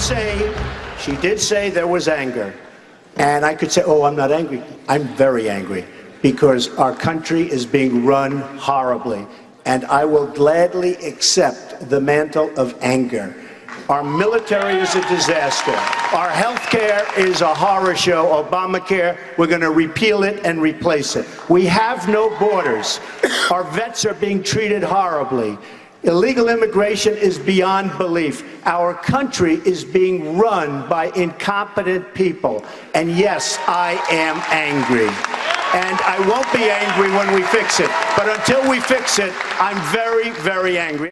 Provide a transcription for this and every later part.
say there was anger. And I could say, oh, I'm not angry. I'm very angry because our country is being run horribly. And I will gladly accept the mantle of anger. Our military is a disaster. Our health care is a horror show. Obamacare, we're going to repeal it and replace it. We have no borders. Our vets are being treated horribly. Illegal immigration is beyond belief. Our country is being run by incompetent people. And yes, I am angry. And I won't be angry when we fix it. But until we fix it, I'm very, very angry.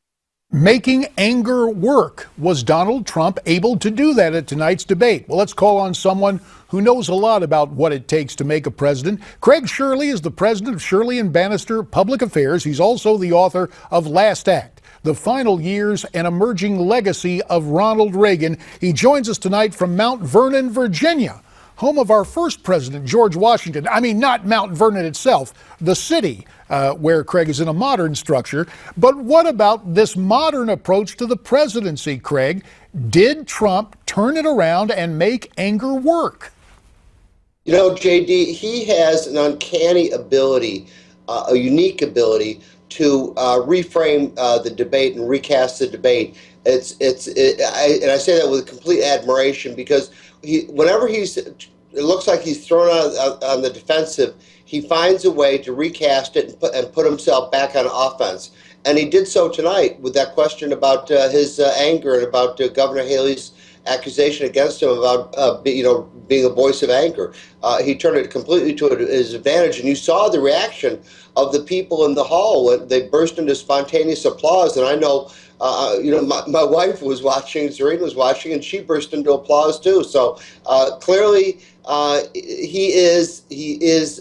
Making anger work. Was Donald Trump able to do that at tonight's debate? Well, let's call on someone who knows a lot about what it takes to make a president. Craig Shirley is the president of Shirley and Bannister Public Affairs. He's also the author of Last Act, The Final Years and Emerging Legacy of Ronald Reagan. He joins us tonight from Mount Vernon, Virginia, home of our first president, George Washington. I mean, not Mount Vernon itself, the city where Craig is in a modern structure. But what about this modern approach to the presidency, Craig? Did Trump turn it around and make anger work? You know, JD, he has an uncanny ability, a unique ability to reframe the debate and recast the debate. And I say that with complete admiration because whenever it looks like he's thrown on the defensive, he finds a way to recast it and put himself back on offense. And he did so tonight with that question about his anger and about Governor Haley's accusation against him about being a voice of anger. He turned it completely to his advantage, and you saw the reaction of the people in the hall when they burst into spontaneous applause. And I know, my wife was watching, Serena was watching, and she burst into applause too. So clearly, he is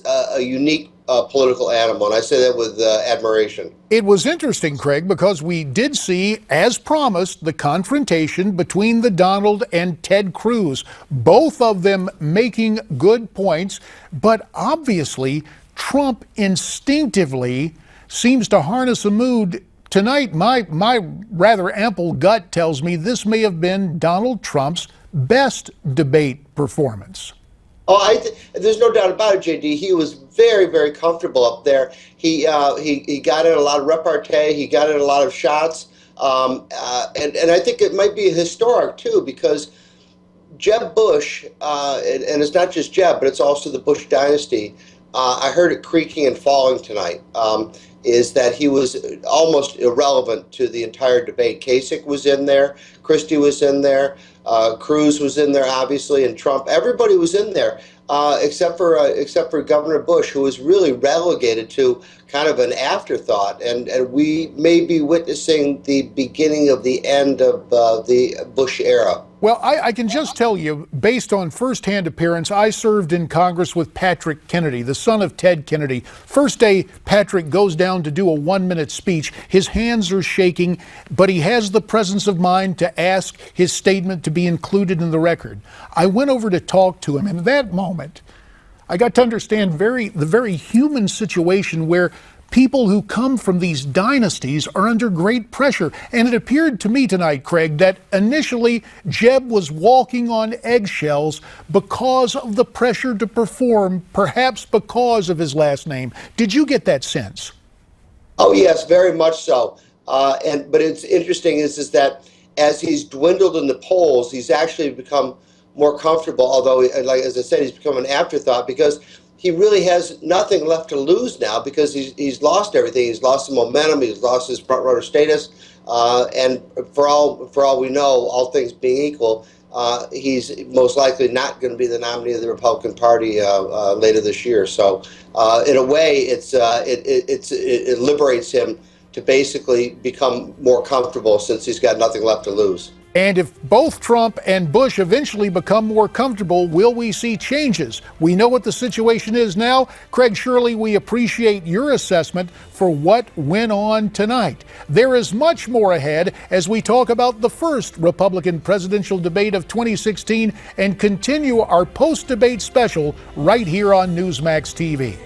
a unique political animal, and I say that with admiration. It was interesting, Craig, because we did see, as promised, the confrontation between the Donald and Ted Cruz, both of them making good points, but obviously Trump instinctively seems to harness a mood. Tonight, my rather ample gut tells me this may have been Donald Trump's best debate performance. Oh, there's no doubt about it, JD. He was very, very comfortable up there. He got in a lot of repartee. He got in a lot of shots, and I think it might be historic too because Jeb Bush, and it's not just Jeb, but it's also the Bush dynasty. I heard it creaking and falling tonight. Is that he was almost irrelevant to the entire debate. Kasich was in there, Christie was in there, Cruz was in there, obviously, and Trump. Everybody was in there, except for Governor Bush, who was really relegated to kind of an afterthought. And we may be witnessing the beginning of the end of the Bush era. Well, I can just tell you, based on firsthand appearance, I served in Congress with Patrick Kennedy, the son of Ted Kennedy. First day, Patrick goes down to do a 1-minute speech. His hands are shaking, but he has the presence of mind to ask his statement to be included in the record. I went over to talk to him, and at that moment, I got to understand the very human situation where people who come from these dynasties are under great pressure. And it appeared to me tonight, Craig, that initially Jeb was walking on eggshells because of the pressure to perform, perhaps because of his last name. Did you get that sense? Oh, yes, very much so. But it's interesting is that as he's dwindled in the polls, he's actually become more comfortable, although, like as I said, he's become an afterthought because he really has nothing left to lose now because he's lost everything. He's lost the momentum. He's lost his front runner status. And for all we know, all things being equal, he's most likely not going to be the nominee of the Republican Party later this year. So in a way, it liberates him to basically become more comfortable since he's got nothing left to lose. And if both Trump and Bush eventually become more comfortable, will we see changes? We know what the situation is now. Craig Shirley, we appreciate your assessment for what went on tonight. There is much more ahead as we talk about the first Republican presidential debate of 2016 and continue our post-debate special right here on Newsmax TV.